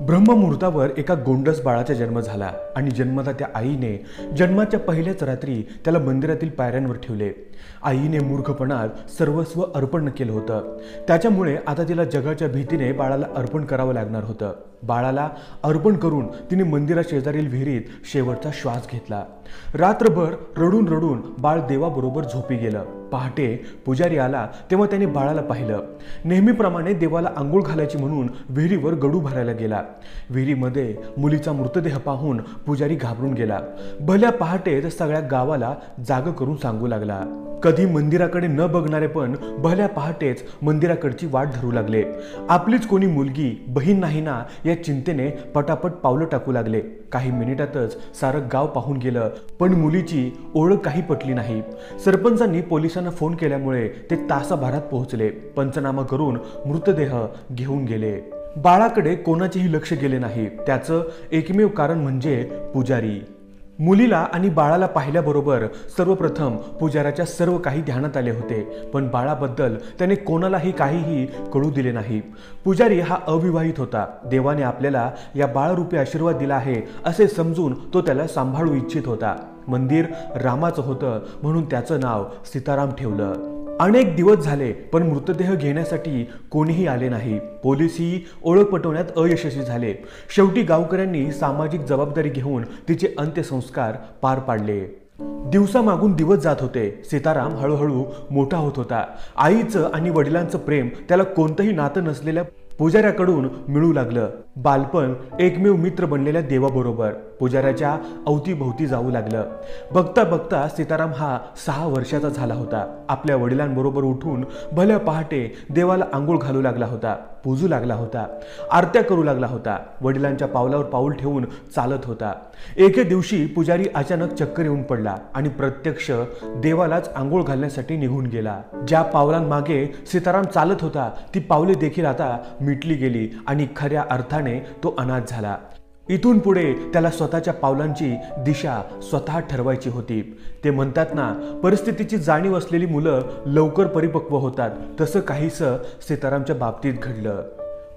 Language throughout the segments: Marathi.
ब्रह्ममुहूर्तावर एका गोंडस बाळाचा जन्म झाला आणि जन्मता त्या आईने जन्माच्या पहिल्याच रात्री त्याला मंदिरातील पायऱ्यांवर ठेवले। आईने मूर्खपणात सर्वस्व अर्पण केलं होतं। त्याच्यामुळे आता तिला जगाच्या भीतीने बाळाला अर्पण करावं लागणार होतं। बाळाला अर्पण करून तिने मंदिराशेजारील विहिरीत शेवटचा श्वास घेतला। रात्रभर रडून रडून बाळ देवाबरोबर झोपी गेलं। पहाटे पुजारी आला तेव्हा त्याने बाळाला पाहिलं। नेहमीप्रमाणे देवाला आंघोळ घालायची म्हणून विहिरीवर गडू भरायला गेला। विहिरीमध्ये मुलीचा मृतदेह पाहून पुजारी घाबरून गेला। भल्या पहाटेच सगळ्या गावाला जाग करून सांगू लागला। कधी मंदिराकडे न बघणारे पण भल्या पहाटेच मंदिराकडची वाट धरू लागले। आपलीच कोणी मुलगी बहीण नाही ना या चिंतेने पटापट पावलं टाकू लागले। काही मिनिटातच सारं गाव पाहून गेलं पण मुलीची ओळख काही पटली नाही। सरपंचांनी पोलिसांना फोन केल्यामुळे ते तासाभरात पोहोचले। पंचनामा करून मृतदेह घेऊन गेले। बाळाकडे कोणाचेही लक्ष गेले नाही। त्याचं एकमेव कारण म्हणजे पुजारी। मुलीला आणि बाळाला पाहिल्याबरोबर सर्वप्रथम पुजाऱ्याच्या सर्व काही ध्यानात आले होते, पण बाळाबद्दल त्याने कोणालाही काहीही कळू दिले नाही। पुजारी हा अविवाहित होता। देवाने आपल्याला या बाळरूपी आशीर्वाद दिला आहे असे समजून तो त्याला सांभाळू इच्छित होता। मंदिर रामाचं होतं म्हणून त्याचं नाव सीताराम ठेवलं। अनेक दिवस झाले पण मृतदेह घेण्यासाठी कोणीही आले नाही। पोलिसही ओळख पटवण्यात अयशस्वी झाले। शेवटी गावकऱ्यांनी सामाजिक जबाबदारी घेऊन तिचे अंत्यसंस्कार पार पाडले। दिवसामागून दिवस जात होते। सीताराम हळूहळू मोठा होत होता। आईचं आणि वडिलांचं प्रेम त्याला कोणतंही नातं नसलेल्या पुजाऱ्याकडून मिळू लागलं। बालपण एकमेव मित्र बनलेल्या देवाबरोबर पुजाऱ्याच्या अवतीभोवती जाऊ लागलं। बघता बघता सीताराम हा 6 वर्षाचा झाला होता। आपल्या वडिलांबरोबर उठून भल्या पहाटे देवाला आंघोळ घालू लागला होता, पूजू लागला होता, आरत्या करू लागला होता, वडिलांच्या पावलावर पाऊल ठेवून चालत होता। एके दिवशी पुजारी अचानक चक्कर येऊन पडला आणि प्रत्यक्ष देवालाच आंघोळ घालण्यासाठी निघून गेला। ज्या पावलांमागे सीताराम चालत होता ती पावले देखील आता मिटली गेली आणि खऱ्या अर्थाने तो अनाथ झाला। इथून पुढे त्याला स्वतःच्या पावलांची दिशा स्वतः ठरवायची होती। ते म्हणतात ना, परिस्थितीची जाणीव असलेली मुलं लवकर परिपक्व होतात, तसं काहीसं सीतारामच्या बाबतीत घडलं।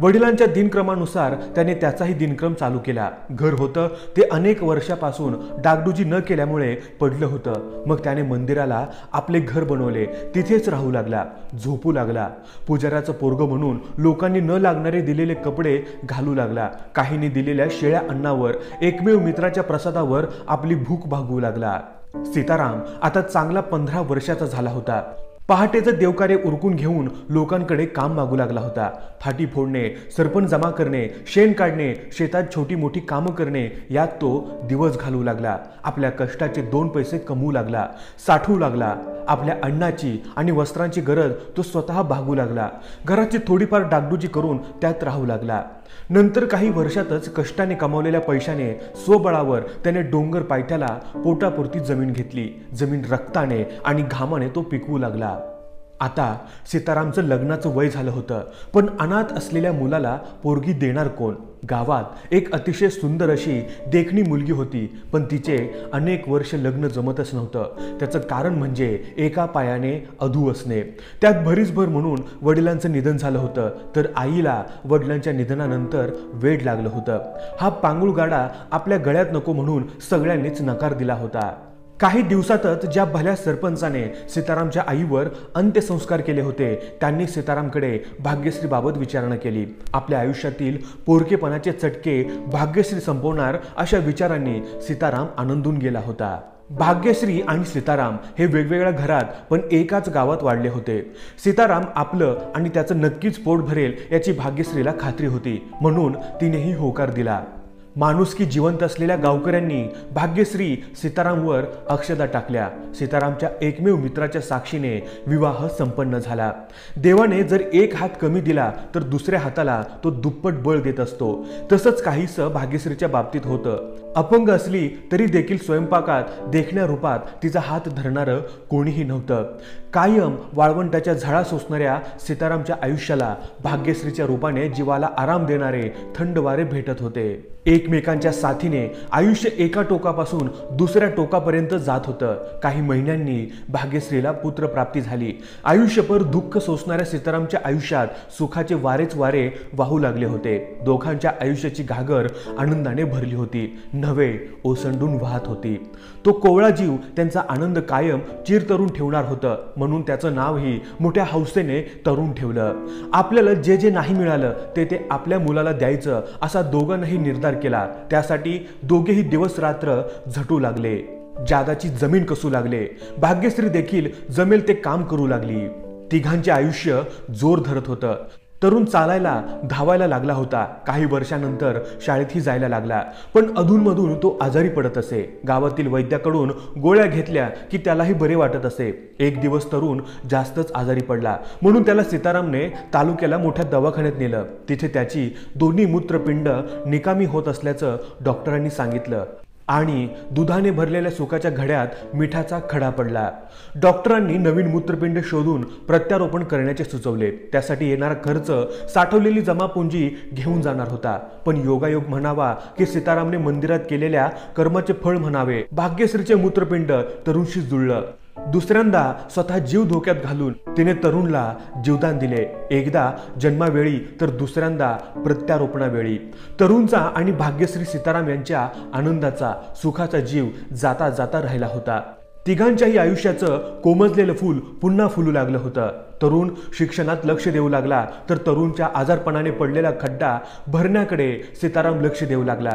वडिलांच्या दिनक्रमानुसार त्याने त्याचाही दिनक्रम चालू केला। घर होतं ते अनेक वर्षापासून डागडुजी न केल्यामुळे पडलं होतं। मग त्याने मंदिराला आपले घर बनवले, तिथेच राहू लागला, झोपू लागला। पुजाऱ्याचं पोरगं म्हणून लोकांनी न लागणारे दिलेले कपडे घालू लागला। काहींनी दिलेल्या शेळ्या अन्नावर, एकमेव मित्राच्या प्रसादावर आपली भूक भागवू लागला। सीताराम आता चांगला 15 वर्षाचा झाला होता। पहाटेचं देवकार्य उरकून घेऊन लोकांकडे काम मागू लागला होता। फाटी फोडणे, सरपण जमा करणे, शेण काढणे, शेतात छोटी मोठी कामं करणे यात तो दिवस घालवू लागला। आपल्या कष्टाचे 2 पैसे कमवू लागला, साठवू लागला। आपल्या अन्नाची आणि वस्त्रांची गरज तो स्वतः भागू लागला। घराची थोडीफार डागडुजी करून त्यात राहू लागला। नंतर काही वर्षातच कष्टाने कमावलेल्या पैशाने स्वबळावर त्याने डोंगर पायथ्याला पोटापुरती जमीन घेतली। जमीन रक्ताने आणि घामाने तो पिकवू लागला। आता सीतारामचं लग्नाचं वय झालं होतं, पण अनाथ असलेल्या मुलाला पोरगी देणार कोण? गावात एक अतिशय सुंदर अशी देखणी मुलगी होती, पण तिचे अनेक वर्ष लग्न जमतच नव्हतं। त्याचं कारण म्हणजे एका पायाने अधू असणे। त्यात भरीसभर म्हणून वडिलांचं निधन झालं होतं, तर आईला वडिलांच्या निधनानंतर वेड लागलं होतं। हा पांगुळ गाडा आपल्या गळ्यात नको म्हणून सगळ्यांनीच नकार दिला होता। काही दिवसातच ज्या भल्या सरपंचाने सीतारामच्या आईवर अंत्यसंस्कार केले होते त्यांनी सीतारामकडे भाग्यश्रीबाबत विचारणा केली। आपल्या आयुष्यातील पोरकेपणाचे चटके भाग्यश्री संपवणार अशा विचारांनी सीताराम आनंदून गेला होता। भाग्यश्री आणि सीताराम हे वेगवेगळ्या घरात पण एकाच गावात वाढले होते। सीताराम आपलं आणि त्याचं नक्कीच पोट भरेल याची भाग्यश्रीला खात्री होती, म्हणून तिनेही होकार दिला। माणुसकी जिवंत असलेल्या गावकऱ्यांनी भाग्यश्री सीतारामवर अक्षता टाकल्या। सीतारामच्या एकमेव मित्राच्या साक्षीने विवाह संपन्न झाला। देवाने जर एक हात कमी दिला तर दुसऱ्या हाताला तो दुप्पट बळ देत असतो। तसंच काहीसं भाग्यश्रीच्या बाबतीत होतं। अपंग असली तरी देखील स्वयंपाकात देखण्या रूपात तिचा हात धरणारं कोणीही नव्हतं। कायम वाळवंटाच्या झळा सोसणाऱ्या सीतारामच्या आयुष्याला भाग्यश्रीच्या रूपाने जीवाला आराम देणारे थंड वारे भेटत होते। एकमेकांच्या साथीने आयुष्य एका टोकापासून दुसऱ्या टोकापर्यंत जात होतं। काही महिन्यांनी भाग्यश्रीला पुत्रप्राप्ती झाली। आयुष्यभर दुःख सोसणाऱ्या सीतारामच्या आयुष्यात सुखाचे वारेच वारे वाहू लागले होते। दोघांच्या आयुष्याची घागर आनंदाने भरली होती, नव्हे ओसंडून वाहत होती। तो कोवळा जीव त्यांचा आनंद कायम चिरतरून ठेवणार होतं, म्हणून त्याचं नावही मोठ्या हौसेने तरुण ठेवलं। आपल्याला जे जे नाही मिळालं ते आपल्या मुलाला द्यायचं असा दोघांनाही निर्धार केला। त्यासाठी दोघेही दिवस रात्र झटू लागले, जादाची जमीन कसू लागले। भाग्यश्री देखील जमेल ते काम करू लागली। तिघांचे आयुष्य जोर धरत होतं। तरुण चालायला धावायला लागला होता। काही वर्षानंतर शाळेतही जायला लागला, पण अधूनमधून तो आजारी पडत असे। गावातील वैद्याकडून गोळ्या घेतल्या की त्यालाही बरे वाटत असे। एक दिवस तरुण जास्तच आजारी पडला, म्हणून त्याला सीतारामने तालुक्याला मोठ्या दवाखान्यात नेलं। तिथे त्याची दोन्ही मूत्रपिंड निकामी होत असल्याचं डॉक्टरांनी सांगितलं आणि दुधाने भरलेल्या सुकाच्या घड्यात मिठाचा खडा पडला। डॉक्टरांनी नवीन मूत्रपिंड शोधून प्रत्यारोपण करण्याचे सुचवले। त्यासाठी येणारा खर्च साठवलेली जमापुंजी घेऊन जाणार होता, पण योगायोग म्हणावा की सीतारामने मंदिरात केलेल्या कर्माचे फळ म्हणावे, भाग्यश्रीचे मूत्रपिंड तरुणशी जुळलं। दुसऱ्यांदा स्वतः जीव धोक्यात घालून तिने तरुणला जीवदान दिले। एकदा जन्मावेळी तर दुसऱ्यांदा प्रत्यारोपणावेळी। तरुणचा आणि भाग्यश्री सीताराम यांच्या आनंदाचा सुखाचा जीव जाता जाता राहिला होता। तिघांच्याही आयुष्याचं कोमजलेलं फूल पुन्हा फुलू लागलं होतं। तरुण शिक्षणात लक्ष देऊ लागला, तर तरुणच्या आजारपणाने पडलेला खड्डा भरण्याकडे सीताराम लक्ष देऊ लागला।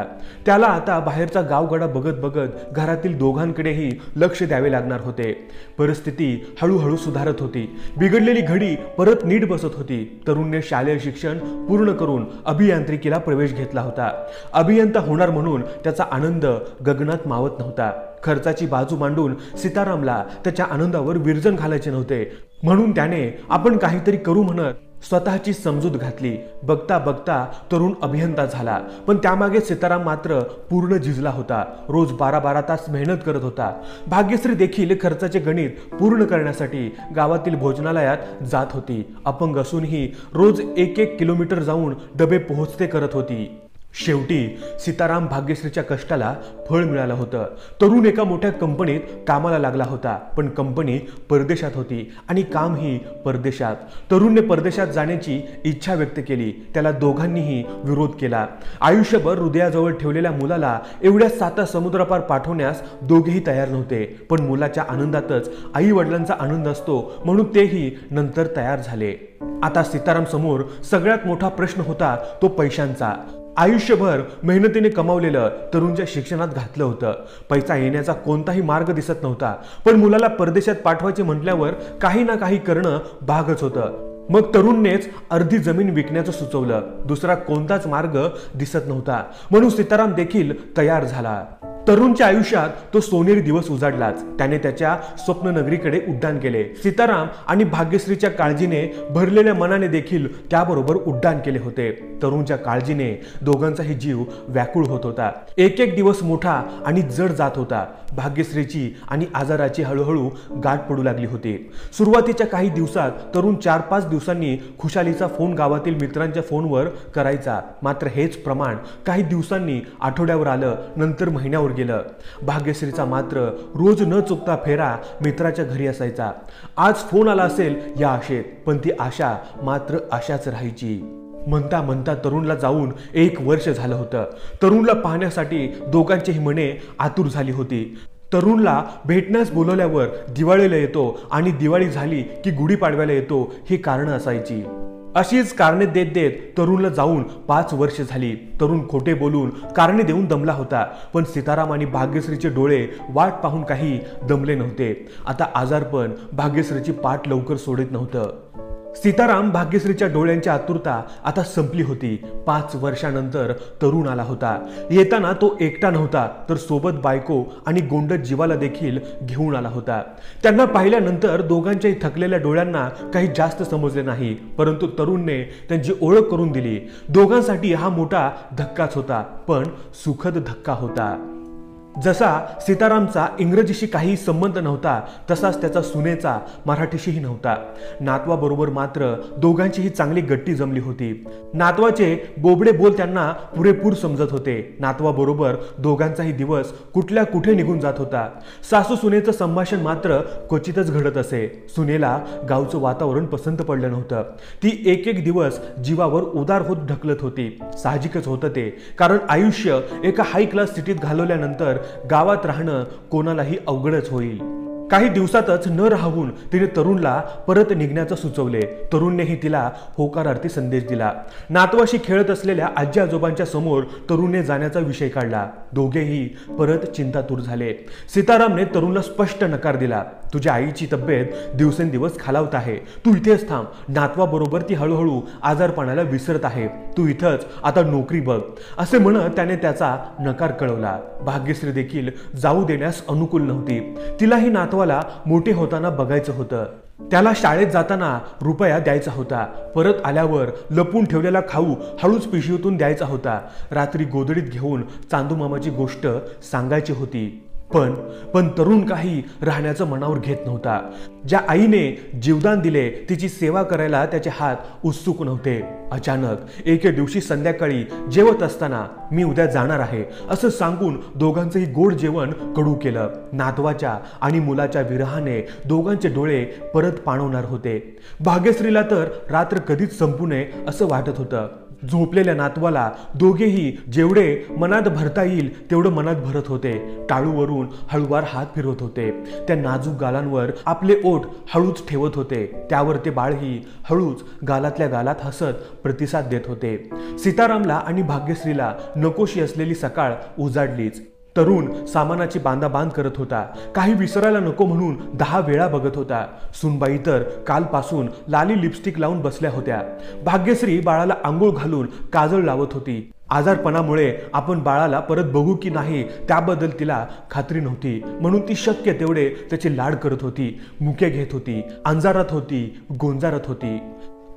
त्याला आता बाहेरचा गावगाडा बघत बघत घरातील दोघांकडेही लक्ष द्यावे लागणार होते। परिस्थिती हळूहळू सुधारत होती। बिघडलेली घडी परत नीट बसत होती। तरुणने शालेय शिक्षण पूर्ण करून अभियांत्रिकीला प्रवेश घेतला होता। अभियंता होणार म्हणून त्याचा आनंद गगनात मावत नव्हता। खर्चाची बाजू मांडून सीतारामला त्याच्या आनंदावर विरजण घालायचे नव्हते, म्हणून त्याने आपण काहीतरी करू म्हणत स्वतःची समजूत घातली। बघता बघता तरुण अभियंता झाला, पण त्यामागे सीताराम मात्र पूर्ण झिजला होता। रोज 12-12 तास मेहनत करत होता। भाग्यश्री देखील खर्चाचे गणित पूर्ण करण्यासाठी गावातील भोजनालयात जात होती। अपंग असूनही रोज 1-1 किलोमीटर जाऊन डबे पोहोचते करत होती। शेवटी सीताराम भाग्यश्रीच्या कष्टाला फळ मिळालं होतं। तरुण एका मोठ्या कंपनीत कामाला लागला होता, पण कंपनी परदेशात होती आणि कामही परदेशात। तरुणने परदेशात जाण्याची इच्छा व्यक्त केली, त्याला दोघांनीही विरोध केला। आयुष्यभर हृदयाजवळ ठेवलेल्या मुलाला एवढ्या साता समुद्रापार पाठवण्यास दोघेही तयार नव्हते, पण मुलाच्या आनंदातच आई वडिलांचा आनंद असतो, म्हणून तेही नंतर तयार झाले। आता सीताराम समोर सगळ्यात मोठा प्रश्न होता तो पैशांचा। आयुष्यभर मेहनतीने कमावलेलं तरुणच्या शिक्षणात घातलं होतं। पैसा येण्याचा कोणताही मार्ग दिसत नव्हता, पण मुलाला परदेशात पाठवायचे म्हटल्यावर काही ना काही करणं भागच होतं। मग तरुणनेच अर्धी जमीन विकण्याचं सुचवलं। दुसरा कोणताच मार्ग दिसत नव्हता, म्हणून सीताराम देखील तयार झाला। तरुणच्या आयुष्यात तो सोनेरी दिवस उजाडलाच। त्याने त्याच्या स्वप्ननगरीकडे उड्डाण केले। सीताराम आणि भाग्यश्रीच्या काळजीने भरलेल्या मनाने देखील त्याबरोबर उड्डाण केले होते। तरुणच्या काळजीने दोघांचाही जीव व्याकुळ होत होता। एक एक दिवस मोठा आणि जड जात होता। भाग्यश्रीची आणि आजाराची हळूहळू गाठ पडू लागली होती। सुरुवातीच्या काही दिवसात तरुण 4-5 दिवसांनी खुशालीचा फोन गावातील मित्रांच्या फोनवर करायचा, मात्र हेच प्रमाण काही दिवसांनी आठवड्यावर आलं, नंतर महिन्यावर गेलं। भाग्यश्रीचा मात्र रोज न चुकता फेरा मित्राच्या घरी असायचा। आज फोन आला असेल या आशेत, पण ती आशा मात्र आशाच राहायची। म्हणता म्हणता तरुणला जाऊन 1 वर्ष झालं होतं। तरुणला पाहण्यासाठी दोघांचीही मने आतुर झाली होती। तरुणला भेटण्यास बोलवल्यावर दिवाळीला येतो आणि दिवाळी झाली की गुढीपाडव्याला येतो, ही कारणं असायची। अशीच कारणे देत देत तरुणला जाऊन 5 वर्ष झाली। तरुण खोटे बोलून कारणे देऊन दमला होता, पण सीताराम आणि भाग्यश्रीचे डोळे वाट पाहून काही दमले नव्हते। आता आजारपण भाग्यश्रीची पाठ लवकर सोडत नव्हतं। सीताराम भाग्यश्रीच्या डोळ्यांची आतुरता आता संपली होती। 5 वर्षानंतर तरुण आला होता। येताना तो एकटा नव्हता, तर सोबत बायको आणि गोंडस जीवाला देखील घेऊन आला होता। त्यांना पाहिल्यानंतर दोघांच्याही थकलेल्या डोळ्यांना काही जास्त समजले नाही, परंतु तरुणने त्यांची ओळख करून दिली। दोघांसाठी हा मोठा धक्काच होता, पण सुखद धक्का होता। जसा सीतारामचा इंग्रजीशी काही संबंध नव्हता तसाच त्याचा सुनेचा मराठीशीही नव्हता. नातवाबरोबर मात्र दोघांचीही चांगली गट्टी जमली होती. नातवाचे बोबडे बोल त्यांना पुरेपूर समजत होते. नातवाबरोबर दोघांचाही दिवस कुठल्या कुठे निघून जात होता. सासू सुनेचं संभाषण मात्र क्वचितच घडत असे. सुनेला गावचं वातावरण पसंत पडलं नव्हतं. ती एक एक दिवस जीवावर उदार होत ढकलत होती. साहजिकच होतं ते, कारण आयुष्य एका हाय क्लास सिटीत घालवल्यानंतर गावात राहणं कोणालाही अवघडच होईल. काही दिवसातच न राहून तिने तरुणला परत निघण्याचं सुचवले. तरुणनेही तिला होकारार्थी संदेश दिला. नातवाशी खेळत असलेल्या आजी आजोबांच्या समोर तरुणने जाण्याचा विषय काढला. दोघेही परत चिंतातूर झाले. सीतारामने तरुणला स्पष्ट नकार दिला. तुझ्या आईची तब्येत दिवसेंदिवस खालावत आहे. तू इथेच थांब. नातवाबरोबर ती हळूहळू आजारपणाला विसरत आहे. तू इथंच आता नोकरी बघ, असे म्हणत त्याने त्याचा नकार कळवला. भाग्यश्री देखील जाऊ देण्यास अनुकूल नव्हती. तिलाही नातवाला मोठे होताना बघायचं होतं. त्याला शाळेत जाताना रुपया द्यायचा होता. परत आल्यावर लपून ठेवलेला खाऊ हळूच पिशवीतून द्यायचा होता. रात्री गोधडीत घेऊन चांदूमामाची गोष्ट सांगायची होती. पण तरुण काही राहण्याचं मनावर घेत नव्हता. ज्या आईने जीवदान दिले तिची सेवा करायला त्याचे हात उत्सुक नव्हते. अचानक एके दिवशी संध्याकाळी जेवत असताना मी उद्या जाणार आहे असं सांगून दोघांचंही गोड जेवण कडू केलं. नातवाच्या आणि मुलाच्या विरहाने दोघांचे डोळे परत पाणवणार होते. भाग्यश्रीला तर रात्र कधीच संपू नये असं वाटत होतं. झोपलेल्या नातवाला दोघेही जेवढे मनात भरता येईल तेवढं मनात भरत होते. टाळूवरून हळूवार हात फिरवत होते. त्या नाजूक गालांवर आपले ओठ हळूच ठेवत होते. त्यावर ते बाळही हळूच गालातल्या गालात हसत प्रतिसाद देत होते. सीतारामला आणि भाग्यश्रीला नकोशी असलेली सकाळ उजाडलीच. तरुण सामानाची बांधाबांध करत होता. काही विसरायला नको म्हणून 10 वेळा बघत होता. सुनबाई तर कालपासून लाली लिपस्टिक लावून बसल्या होत्या. भाग्यश्री बाळाला आंघोळ घालून काजळ लावत होती. आजारपणामुळे आपण बाळाला परत बघू की नाही त्याबद्दल तिला खात्री नव्हती, म्हणून ती शक्य तेवढे त्याचे लाड करत होती. मुके घेत होती, अंजारत होती, गोंजारत होती.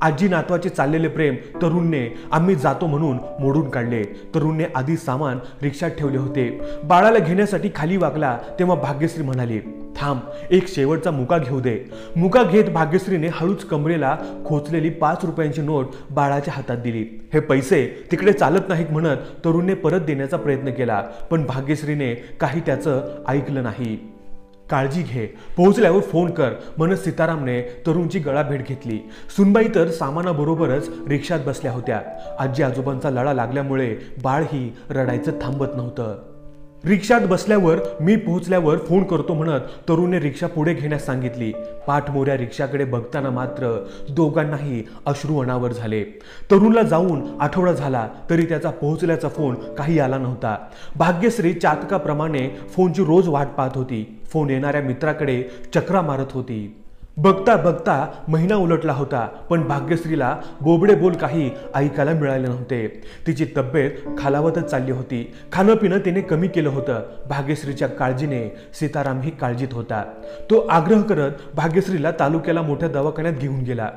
आजी नातवाचे चाललेले प्रेम तरुणने आम्ही जातो म्हणून मोडून काढले. तरुणने आधी सामान रिक्षात ठेवले होते. बाळाला घेण्यासाठी खाली वाकला तेव्हा भाग्यश्री म्हणाली, थांब, एक शेवटचा मुका घेऊ दे. मुका घेत भाग्यश्रीने हळूच कमरेला खोचलेली 5 रुपयांची नोट बाळाच्या हातात दिली. हे पैसे तिकडे चालत नाहीत म्हणत तरुणने परत देण्याचा प्रयत्न केला, पण भाग्यश्रीने काही त्याचं ऐकलं नाही. काळजी घे, पोहोचल्यावर फोन कर म्हणत सीतारामने तरुणची गळाभेट घेतली. सुनबाई तर सामानाबरोबरच रिक्षात बसल्या होत्या. आजी आजोबांचा लळा लागल्यामुळे बाळही रडायचं थांबत नव्हतं. रिक्षात बसल्यावर मी पोहोचल्यावर फोन करतो म्हणत तरुणने रिक्षा पुढे घेण्यास सांगितली. पाठमोऱ्या रिक्षाकडे बघताना मात्र दोघांनाही अश्रू अनावर झाले. तरुणला जाऊन आठवडा झाला तरी त्याचा पोहोचल्याचा फोन काही आला नव्हता. भाग्यश्री चातकाप्रमाणे फोनची रोज वाट पाहत होती. फोन येणाऱ्या मित्राकडे चक्रा मारत होती. बघता बघता महिना उलटला होता, पण भाग्यश्रीला बोबडे बोल काही ऐकायला मिळाले नव्हते. तिची तब्येत खालावतच चालली होती. खाणं पिणं तिने कमी केलं होतं. भाग्यश्रीच्या काळजीने सीतारामही काळजीत होता. तो आग्रह करत भाग्यश्रीला तालुक्याला मोठ्या दवाखान्यात घेऊन गेला.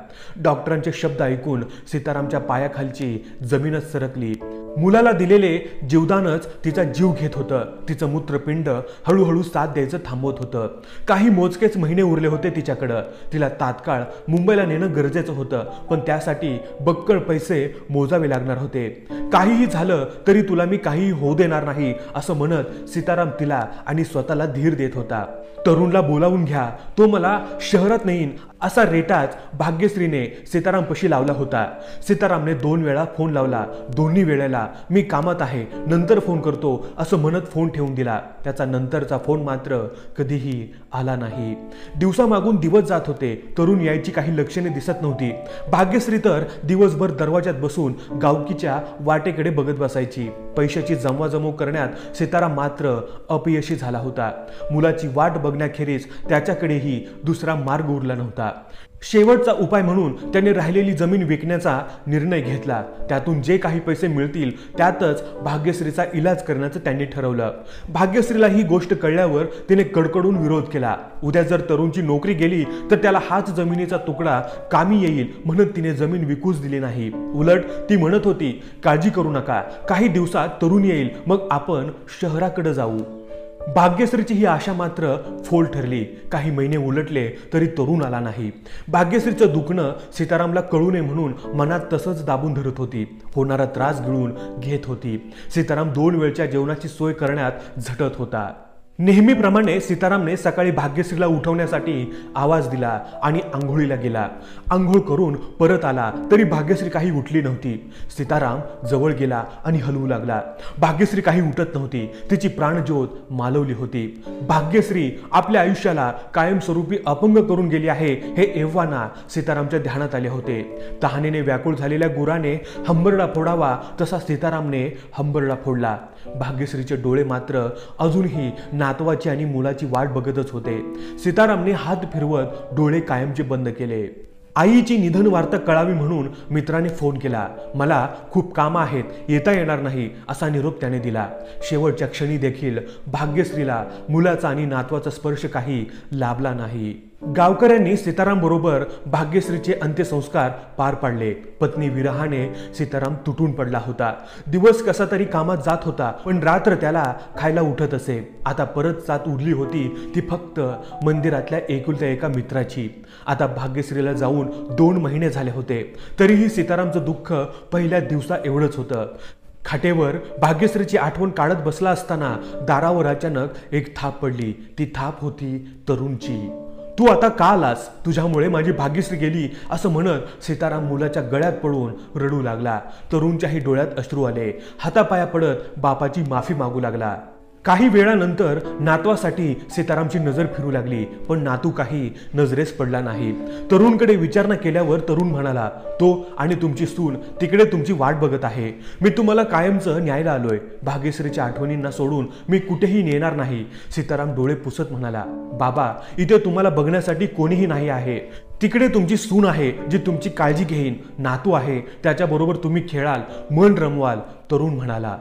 डॉक्टरांचे शब्द ऐकून सीतारामच्या पायाखालची जमीनच सरकली. मुलाला दिलेले जीवदानच तिचा जीव घेत होतं. तिचं मूत्रपिंड हळूहळू साथ द्यायचं थांबवत होतं. काही मोजकेच महिने उरले होते तिच्याकडं. तिला तात्काळ मुंबईला नेणं गरजेचं होतं, पण त्यासाठी बक्कळ पैसे मोजावे लागणार होते. काहीही झालं तरी तुला मी काहीही होऊ देणार नाही असं म्हणत सीताराम तिला आणि स्वतःला धीर देत होता. तरुणला बोलावून घ्या, तो मला शहरात नेईन असा रेटाच भाग्यश्रीने सीतारामपाशी लावला होता. सीतारामने 2 वेळा फोन लावला. दोन्ही वेळेला मी कामात आहे, नंतर फोन करतो असं म्हणत फोन ठेवून दिला. त्याचा नंतरचा फोन मात्र कधीही आला नाही. दिवसामागून दिवस जात होते. तरुण यायची काही लक्षणे दिसत नव्हती. भाग्यश्री तर दिवसभर दरवाजात बसून गावकीच्या वाटेकडे बघत बसायची. पैशाची जमवाजमव करण्यात सीताराम मात्र अपयशी झाला होता. मुलाची वाट बघण्याखेरीज त्याच्याकडेही दुसरा मार्ग उरला नव्हता. शेवटचा उपाय म्हणून त्याने राहिलेली जमीन विकण्याचा निर्णय घेतला. त्यातून जे काही पैसे मिळतील त्यातच भाग्यश्रीचा इलाज करण्याचं त्यांनी ठरवलं. भाग्यश्रीला ही गोष्ट कळल्यावर तिने कडकडून विरोध केला. उद्या जर तरुणची नोकरी गेली तर त्याला हाच जमिनीचा तुकडा कामी येईल म्हणत तिने जमीन विकूच दिली नाही. उलट ती म्हणत होती, काळजी करू नका, काही दिवसात तरुण येईल, मग आपण शहराकडे जाऊ. भाग्यश्रीची ही आशा मात्र फोल ठरली. काही महिने उलटले तरी तरुण आला नाही. भाग्यश्रीचं दुखणं सीतारामला कळू नये म्हणून मनात तसंच दाबून धरत होती. होणारा त्रास गिळून घेत होती. सीताराम 2 वेळच्या जेवणाची सोय करण्यात झटत होता. नेहमीप्रमाणे सीतारामने सकाळी भाग्यश्रीला उठवण्यासाठी आवाज दिला आणि आंघोळीला गेला. आंघोळ करून परत आला तरी भाग्यश्री काही उठली नव्हती. सीताराम जवळ गेला आणि हलवू लागला. भाग्यश्री काही उठत नव्हती. तिची प्राणज्योत मालवली होती. भाग्यश्री आपल्या आयुष्याला कायमस्वरूपी अपंग करून गेली आहे हे एव्हाना सीतारामच्या ध्यानात आले होते. तहानेने व्याकुळ झालेल्या गुराने हंबरडा फोडावा तसा सीतारामने हंबरडा फोडला. भाग्यश्रीचे डोळे मात्र अजूनही नातवाची आणि मुलाची वाट बघतच होते. सीतारामने हात फिरवत डोळे कायमचे बंद केले. आईची निधन वार्ता कळावी म्हणून मित्राने फोन केला. मला खूप कामं आहेत, येता येणार नाही असा निरोप त्याने दिला. शेवटच्या क्षणी देखील भाग्यश्रीला मुलाचा आणि नातवाचा स्पर्श काही लाभला नाही. गावकऱ्यांनी सीताराम बरोबर भाग्यश्रीचे अंत्यसंस्कार पार पाडले. पत्नी विरहाने सीताराम तुटून पडला होता. दिवस कसा तरी कामात जात होता पण रात्र त्याला खायला उठत असे. आता परत साथ उरली होती ती फक्त मंदिरातल्या एकुलत्या एका मित्राची. आता भाग्यश्रीला जाऊन 2 महिने झाले होते तरीही सीतारामचं दुःख पहिल्या दिवसा एवढंच होतं. खाटेवर भाग्यश्रीची आठवण काढत बसला असताना दारावर अचानक एक थाप पडली. ती थाप होती तरुणची. तू आता का आलास? तुझ्यामुळे माझी भाग्यश्री गेली असं म्हणत सीताराम मुलाच्या गळ्यात पडून रडू लागला. तरुणच्याही डोळ्यात अश्रू आले. हातापाया पडत बापाची माफी मागू लागला. काही वेळानंतर नातवासाठी सीतारामची नजर फिरू लागली पण नातू काही नजरेस पडला नाही. तरुणकडे विचारणा केल्यावर तरुण म्हणाला, तो आणि तुमची सून तिकडे तुमची वाट बघत आहे. मी तुम्हाला कायमचं न्यायला आलोय. भाग्यश्रीच्या आठवणींना सोडून मी कुठेही नेणार नाही. सीताराम डोळे पुसत म्हणाला, बाबा इथे तुम्हाला बघण्यासाठी कोणीही नाही आहे. तिकडे तुमची सून आहे जी तुमची काळजी घेईन. नातू आहे त्याच्याबरोबर तुम्ही खेळाल, मन रमवाल. तरुण म्हणाला.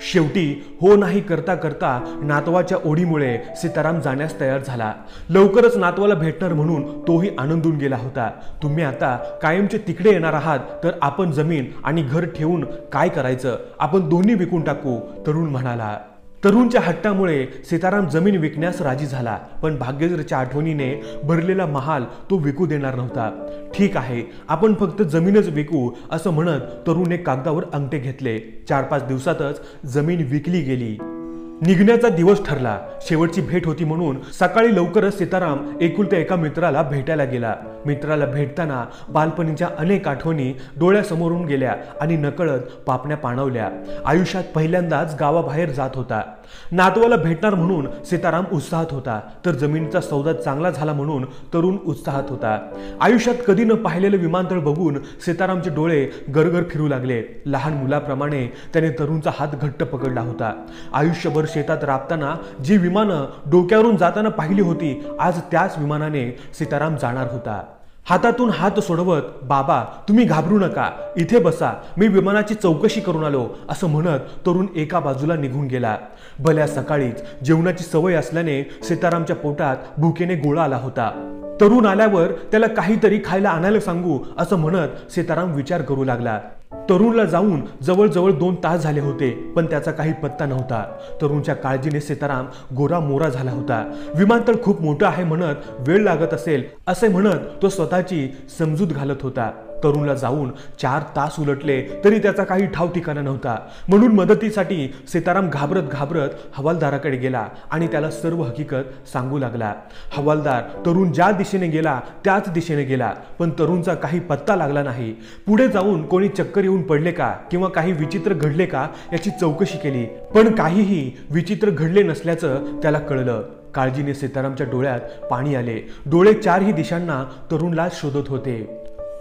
शेवटी हो नाही करता करता नातवाच्या ओढीमुळे सीताराम जाण्यास तयार झाला. लवकरच नातवाला भेटणार म्हणून तोही आनंदून गेला होता. तुम्ही आता कायमचे तिकडे येणार आहात तर आपण जमीन आणि घर ठेवून काय करायचं? आपण दोन्ही विकून टाकू, तरुण म्हणाला. तरुणच्या हट्टामुळे सीताराम जमीन विकण्यास राजी झाला पण भाग्यश्रीच्या आठवणीने भरलेला महाल तो विकू देणार नव्हता. ठीक आहे, आपण फक्त जमीनच विकू असं म्हणत तरुणने कागदावर अंगठे घेतले. 4-5 दिवसातच जमीन विकली गेली. निघण्याचा दिवस ठरला. शेवटची भेट होती म्हणून सकाळी लवकरच सीताराम एकुलत्या एका मित्राला भेटायला गेला. मित्राला भेटताना बालपणीच्या अनेक आठवणी डोळ्यासमोरून गेल्या आणि नकळत पापण्या पाणवल्या. आयुष्यात पहिल्यांदाच गावाबाहेर जात होता. नातवाला भेटणार म्हणून सीताराम उत्साहात होता तर जमिनीचा सौदा चांगला झाला म्हणून तरुण उत्साहात होता. आयुष्यात कधी न पाहिलेलं विमानतळ बघून सीतारामचे डोळे गरगर फिरू लागले. लहान मुलाप्रमाणे त्याने तरुणचा हात घट्ट पकडला होता. आयुष्यभर शेतात राबताना जी विमानं डोक्यावरून जाताना पाहिली होती आज त्याच विमानाने सीताराम जाणार होता. हातातून हात सोडवत, बाबा तुम्ही घाबरू नका, इथे बसा, मी विमानाची चौकशी करून आलो असं म्हणत तरुण एका बाजूला निघून गेला. भल्या सकाळीच जेवणाची सवय असल्याने सीतारामच्या पोटात भुकेने गोळा आला होता. तरुण आल्यावर त्याला काहीतरी खायला आणायला सांगू असं म्हणत सीताराम विचार करू लागला. तरुणला जाऊन जवळजवळ 2 तास झाले होते पण त्याचा काही पत्ता नव्हता. तरुणच्या काळजीने सीताराम गोरा मोरा झाला होता. विमानतळ खूप मोठं आहे म्हणत वेळ लागत असेल असे म्हणत तो स्वतःची समजूत घालत होता. तरुणला जाऊन 4 तास उलटले तरी त्याचा काही ठाव ठिकाणा नव्हता. म्हणून मदतीसाठी सीताराम घाबरत घाबरत हवालदाराकडे गेला आणि त्याला सर्व हकीकत सांगू लागला. हवालदार तरुण ज्या दिशेने गेला त्याच दिशेने गेला पण तरुणचा काही पत्ता लागला नाही. पुढे जाऊन कोणी चक्कर येऊन पडले का किंवा काही विचित्र घडले का याची चौकशी केली पण काहीही विचित्र घडले नसल्याचं त्याला कळलं. काळजीने सीतारामच्या डोळ्यात पाणी आले. डोळे 4ही दिशांना तरुणला शोधत होते.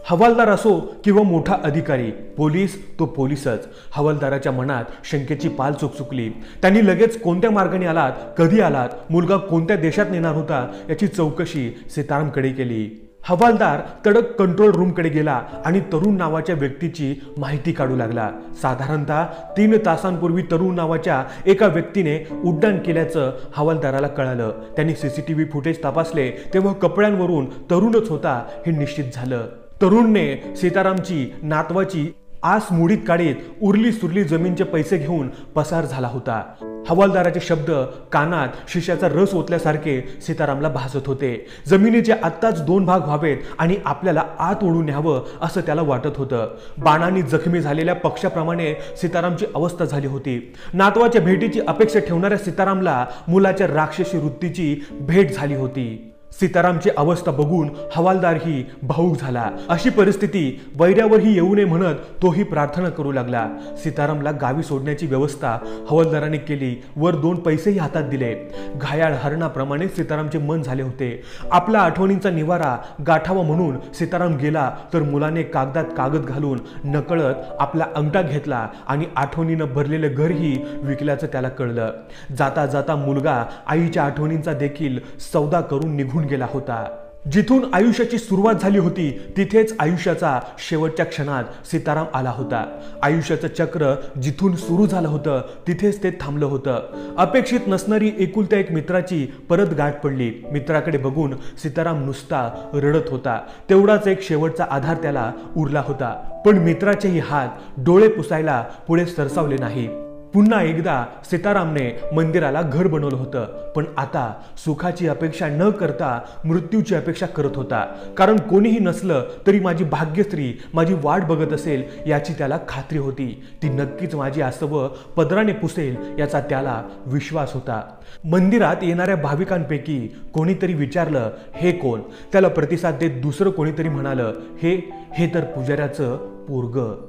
हवालदार असो किंवा मोठा अधिकारी, पोलीस तो पोलीसच. हवालदाराच्या मनात शंकेची पाल चुकचुकली. त्यांनी लगेच कोणत्या मार्गाने आलात, कधी आलात, मुलगा कोणत्या देशात नेणार होता याची चौकशी सीतारामकडे केली. हवालदार तडक कंट्रोल रूमकडे गेला आणि तरुण नावाच्या व्यक्तीची माहिती काढू लागला. साधारणतः 3 तासांपूर्वी तरुण नावाच्या एका व्यक्तीने उड्डाण केल्याचं हवालदाराला कळालं. त्यांनी CCTV फुटेज तपासले तेव्हा कपड्यांवरून तरुणच होता हे निश्चित झालं. तरुणने सीतारामची नातवाची आस मुडीत काढीत उरली सुरली जमीनचे पैसे घेऊन पसार झाला होता. हवालदाराचे शब्द कानात शिशाचा रस ओतल्यासारखे सीतारामला भासत होते। जमिनीचे आत्ताच 2 भाग व्हावेत आणि आपल्याला आत ओढून न्यावं असं त्याला वाटत होतं। बाणांनी जखमी झालेल्या पक्षाप्रमाणे सीतारामची अवस्था झाली होती। नातवाच्या भेटीची अपेक्षा ठेवणाऱ्या सीतारामला मुलाच्या राक्षसी वृत्तीची भेट झाली होती। सीतारामची अवस्था बघून हवालदारही भावूक झाला। अशी परिस्थिती वैऱ्यावरही येऊ नये म्हणत तोही प्रार्थना करू लागला। सीतारामला गावी सोडण्याची व्यवस्था हवालदाराने केली, वर 2 पैसेही हातात दिले। घायाळ हरणाप्रमाणे सीतारामचे मन झाले होते। आपल्या आठवणींचा निवारा गाठावा म्हणून सीताराम गेला तर मुलाने कागदात कागद घालून नकळत आपला अंगठा घेतला आणि आठवणीनं भरलेले घरही विकल्याचं त्याला कळलं। जाता जाता मुलगा आईच्या आठवणींचा देखील सौदा करून निघून गेला होता। जिथून आयुष्याची सुरुवात झाली होती तिथेच आयुष्याचा शेवटच्या क्षणात सीताराम आला होता। आयुष्याचं चक्र जिथून सुरू झालं होतं तिथेच ते थांबलं होतं। अपेक्षित नसणारी एकुलत्या एक मित्राची परत गाठ पडली। मित्राकडे बघून सीताराम नुसता रडत होता। तेवढाच एक शेवटचा आधार त्याला उरला होता। पण मित्राचेही हात डोळे पुसायला पुढे सरसावले नाही। पुन्हा एकदा सीतारामने मंदिराला घर बनवलं होतं, पण आता सुखाची अपेक्षा न करता मृत्यूची अपेक्षा करत होता। कारण कोणीही नसलं तरी माझी भाग्यश्री माझी वाट बघत असेल याची त्याला खात्री होती। ती नक्कीच माझी आसवं पदराने पुसेल याचा त्याला विश्वास होता। मंदिरात येणाऱ्या भाविकांपैकी कोणीतरी विचारलं, हे कोण? त्याला प्रतिसाद देत दुसरं कोणीतरी म्हणालं, हे तर पुजाऱ्याचं पोरगं।